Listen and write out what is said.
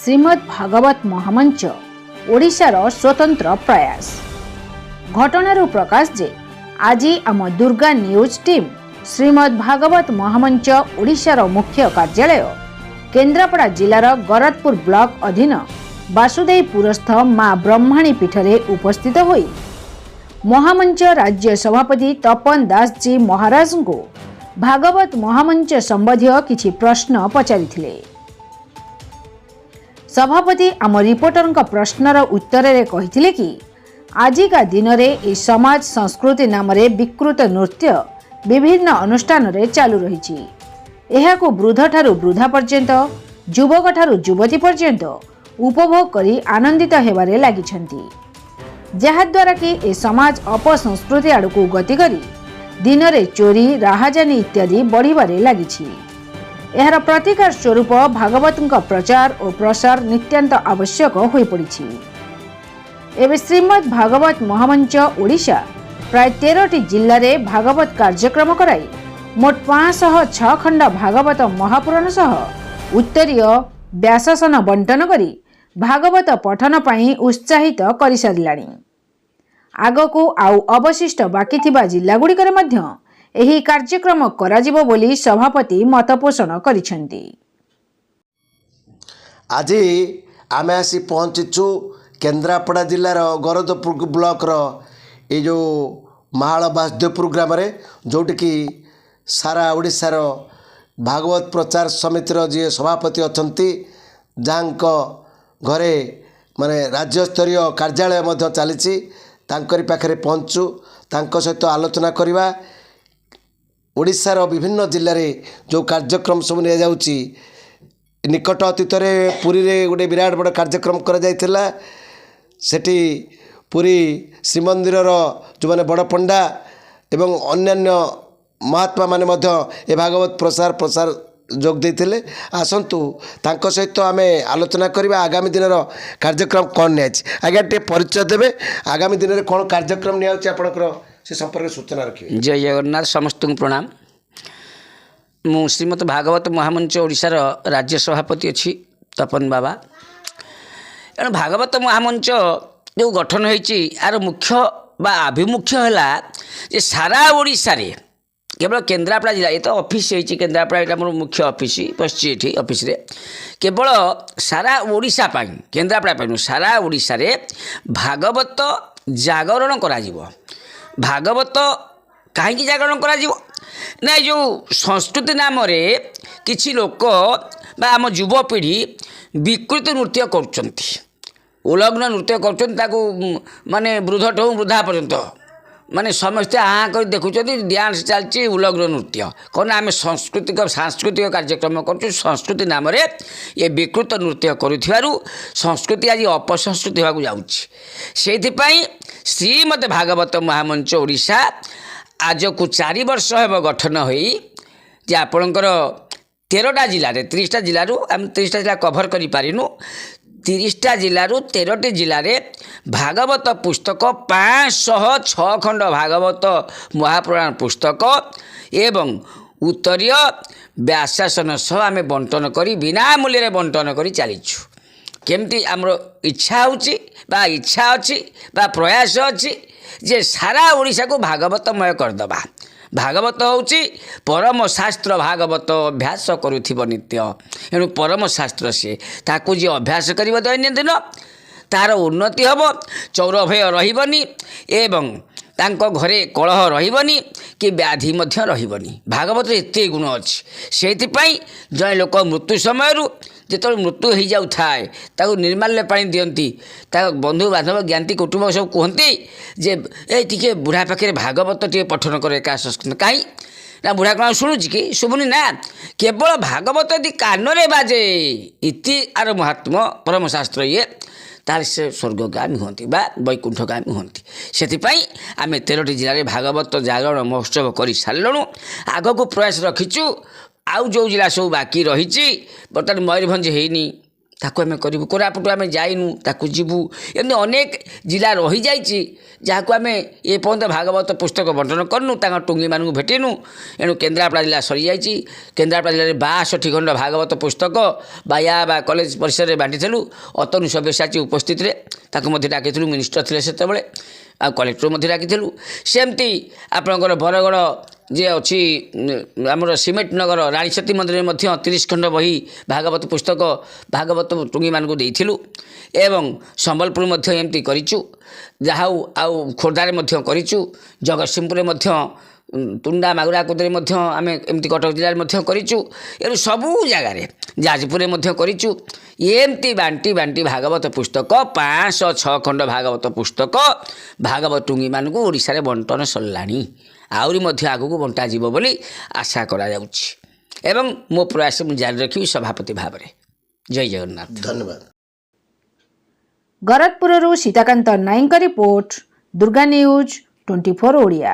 श्रीमद् भागवत महामंच ओडिशार स्वतंत्र प्रयास। घटनारू प्रकाश जे आज आम दुर्गा न्यूज टीम श्रीमद् भागवत महामंच ओडिशार मुख्य कार्यालय केन्द्रापड़ा जिलार गरदपुर ब्लॉक अधीन वासुदेवपुरस्थ माँ ब्रह्माणी पीठरे उपस्थित होई महामंच राज्य सभापति तपन दास जी महाराज को भागवत महामंच संबंधी किछि प्रश्न पचारिथिले। सभापति आम रिपोर्टर प्रश्नर उत्तर में कही कि आजिका दिन में समाज संस्कृति नाम विकृत नृत्य विभिन्न अनुष्ठान रे चालू रही एहाकु वृद्ध ठारू वृद्धा पर्यंत युवक ठारू युवती पर्यंत उपभोग करी आनंदित हेबारे लागिछंती, जहाद्वारा कि ए समाज अपसंस्कृति आड़कू गति करी दिन में चोरी राहाजानी इत्यादि बढ़िबारे लागिछि। एहार प्रतिकार स्वरूप भागवत प्रचार और प्रसार नित्यांत आवश्यक हो पड़ी। एवं श्रीमद् भागवत महामंच ओडिशा प्राय 13टी जिल्ला रे भागवत कार्यक्रम कराई मोट 506 खंड भागवत महापुराण सह उत्तरीय व्यासासन बंटन करी भागवत पठन पाई उत्साहित कर सारिलाणी। आगकू आउ अवशिष्ट बाकी थिबा जिल्ला गुड़िकरे मध्य एही कार्यक्रम कराजिबो बोली सभापति मत पोषण करिसेंती। आज आमे आसी पहुँचीचु केन्द्रापड़ा जिलार गरदपुर ब्लॉक ये जो महाल वासुदेवपुर ग्राम रे जोटी की सारा ओडिशार भागवत प्रचार समितिर जी सभापति अछंती जांको घरे माने राज्य स्तरीय कार्यालय मध्य चली तांकरी पाखरे पहुँचु तांको सहित आलोचना करिवा ओडिशार विभिन्न जिले में जो कार्यक्रम सब नि जाउची निकट अतीत में पुरी रे गोटे विराट बड़ कार्यक्रम करा जायतिला। सेठी पुरी श्रीमंदिर जो माने बड़ पंडा एवं अन्यान्य महात्मा माने मध्य ए भागवत प्रसार जोग देते। आसतु तांको सहित आमे आलोचना करबा आगामी दिन कार्यक्रम कौन नि आज्ञा टे परिचय देबे आगामी दिन में कौन कार्यक्रम नि आपनकर से संपर्क सूचना रखिए। जय जगन्नाथ समस्त प्रणाम। मु श्रीमद् भागवत महामंच ओडिशार राज्य सभापति अच्छी तपन बाबा। एणु भागवत महामंच जो गठन होती यार मुख्य बा आभिमुख्य है सारा ओडिशा रे केवल केन्द्रापड़ा जिला ये तो ऑफिस होती केन्द्रापड़ा ये मोर मुख्य ऑफिस बसी ये ऑफिस रे केवल सारा ओडिशा पाई केन्द्रापड़ा पाई सारा ओडिशा रे भागवत जागरण करा जीवो। भागवत कहीं जागरण करा जीवो ना जो संस्कृति नाम रे किछि लोक बा आम युवपीढ़ी विकृत नृत्य करुचंती उलग्न नृत्य करुचंती माने वृद्ध ठू वृद्धा पर्यंत माने समस्ते हाँ कर देखुं डांस चलती उलग्न नृत्य कौन आम सांस्कृतिक कार्यक्रम कर संस्कृति नाम रे ये विकृत नृत्य करुथिबारु संस्कृति आज अपसंस्कृति होगा जाउछि। सेथिपाई श्रीमद् भागवत महामंच ओडिशा आज को 4 वर्ष हेब गठन होई जे आपणकर 13टा जिले 30टा जिलू आम 30टा जिला कभर करि पारिनु 30टा जिलू 13टी जिले में भागवत पुस्तक 506 खंड भागवत महापुराण पुस्तक एवं उत्तरीय व्यासासन सह आम बंटन करी बिना मूल्य बंटन करी चलीछु। केमती आमर इच्छा होची बा इच्छा अच्छी बा प्रयास अच्छी जे सारा ओडिशा को भागवतमय करदबा। भागवत होची परम शास्त्र भागवत अभ्यास करुथिब नित्य एणु परम शास्त्र से ताकू जी अभ्यास करिब दैनंदिन तार उन्नति हम चौर भय रहिबनी एवं तांको घरे कलह रहिबनी कि व्याधि मध्य रहिबनी। भागवत एते गुण अच्छी सेथिपाई जय लोक मृत्यु समय जिते मृत्यु हो जाऊ थाए ताकू निर्माल्य पानी दियंती बंधु बांधव ज्ञाति कुटुंब सब कहती जे ए टिके बुढ़ा पाखे भागवत टे पठन करे का संस्कृत कहीं ना बुढ़ा कौन शुणुची कि शुभुनी ना केवल भागवत यदि कान रे बाजे इति आर महात्मा परम शास्त्र ये तार से स्वर्गगामी होती बा वैकुंठगामी होती। सेथिपाई आमे 13टी जिले में भागवत जागरण महोत्सव कर सारू आग को प्रयास रखीचु। आउ जो जिला सब बाकी रही बर्तमान मयूरभंज होनी ତାକୁ ଆମେ କରିବୁ। କୋରାପୁଟ ଆମେ ଯାଇନୁ, ତାକୁ ଯିବୁ। ଏମିତି ଅନେକ ଜିଲ୍ଲା ରହିଯାଇଛି ଯାହାକୁ ଆମେ ଏପର୍ଯ୍ୟନ୍ତ ଭାଗବତ ପୁସ୍ତକ ବଣ୍ଟନ କରିନୁ, ତାଙ୍କ ଟୁଙ୍ଗୀମାନଙ୍କୁ ଭେଟିନୁ। ଏଣୁ କେନ୍ଦ୍ରାପଡ଼ା ଜିଲ୍ଲା ସରିଯାଇଛି। କେନ୍ଦ୍ରାପଡ଼ା ଜିଲ୍ଲାରେ 62 ଖଣ୍ଡ ଭାଗବତ ପୁସ୍ତକ ବାୟା ବା କଲେଜ ପରିସରରେ ବାଣ୍ଟିଥିଲୁ। ଅତନୁ ସବ୍ୟସାଚୀ ଉପସ୍ଥିତିରେ, ତାକୁ ମଧ୍ୟ ଡାକିଥିଲୁ, ମିନିଷ୍ଟର ଥିଲେ ସେତେବେଳେ, ଆଉ କଲେକ୍ଟର ମଧ୍ୟ ଡାକିଥିଲୁ। ସେମିତି ଆପଣଙ୍କର ବରଗଡ଼ ଯିଏ ଅଛି ଆମର ସିମେଣ୍ଟ ନଗର ରାଣୀସତୀ ମନ୍ଦିରରେ ମଧ୍ୟ 30 ଖଣ୍ଡ ବହି ଭାଗବତ ପୁସ୍ତକ ଭାଗବତ ଟୁଙ୍ଗୀମାନଙ୍କୁ ଦେଇଥିଲୁ। ଏବଂ ସମ୍ବଲପୁର ମଧ୍ୟ ଏମିତି କରିଛୁ। ଯାହା ହଉ, ଆଉ ଖୋର୍ଦ୍ଧାରେ ମଧ୍ୟ କରିଛୁ। ଜଗତସିଂହପୁରରେ ମଧ୍ୟ, ତୁଣ୍ଡା ମାଗୁରା କୋଦରେ ମଧ୍ୟ ଆମେ ଏମିତି କଟକ ଜିଲ୍ଲାରେ ମଧ୍ୟ କରିଛୁ। ଏଣୁ ସବୁ ଜାଗାରେ, ଯାଜପୁରରେ ମଧ୍ୟ କରିଛୁ। ଏମିତି ବାଣ୍ଟି ବାଣ୍ଟି ଭାଗବତ ପୁସ୍ତକ 506 ଖଣ୍ଡ ଭାଗବତ ପୁସ୍ତକ ଭାଗବତ ଟୁଙ୍ଗୀମାନଙ୍କୁ ଓଡ଼ିଶାରେ ବଣ୍ଟନ ସରିଲାଣି। ଆହୁରି ମଧ୍ୟ ଆଗକୁ ବଣ୍ଟାଯିବ ବୋଲି ଆଶା କରାଯାଉଛି। ଏବଂ ମୋ ପ୍ରୟାସ ମୁଁ ଜାରି ରଖିବି ସଭାପତି ଭାବରେ। ଜୟ ଜଗନ୍ନାଥ। ଧନ୍ୟବାଦ। ଗରଦପୁରରୁ ସୀତାକାନ୍ତ ନାଇଙ୍କ ରିପୋର୍ଟ, ଦୁର୍ଗା ନ୍ୟୁଜ୍ 24 ଓଡ଼ିଆ।